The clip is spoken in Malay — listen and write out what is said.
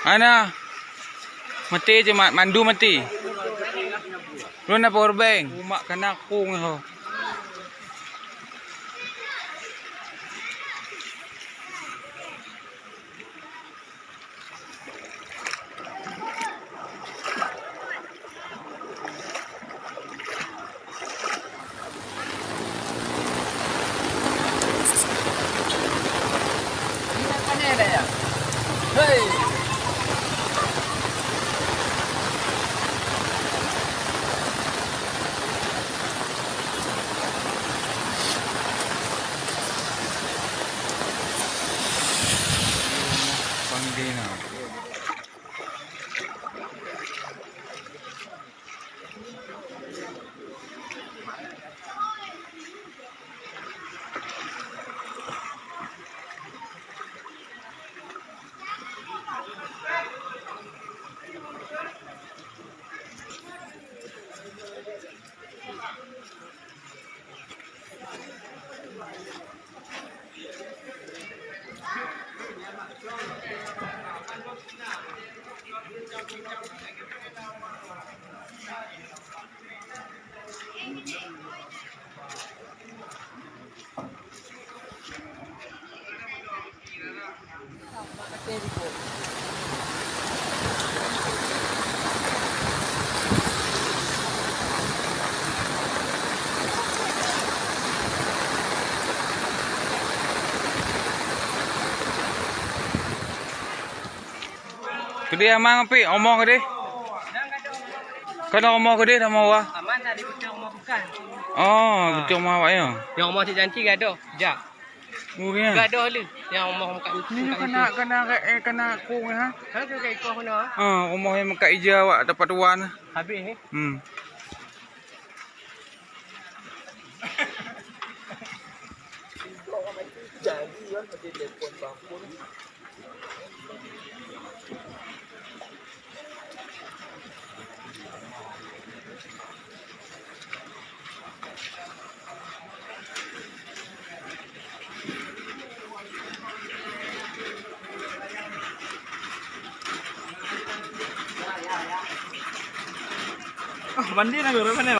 Ana. Mati je mandu mati. Lu na power bank. Umak kena kung ho. Hey. Panggil na. Kedi amang api, omong kedi. Kau nak omong kedi dah mau ah. Aman dah di betul rumah bukan. Oh, betul mau awak ya. Yang rumah si janji gaduh. Jak. Mungkin. Gaduh lu. Yang rumah kat Ni kena kung ha. Ha ke kai kau kena. Omong yang kat ija awak dapat tuan. Habis ni. Jadi kan pada telefon bangku ni. Mandi nak berapa ni?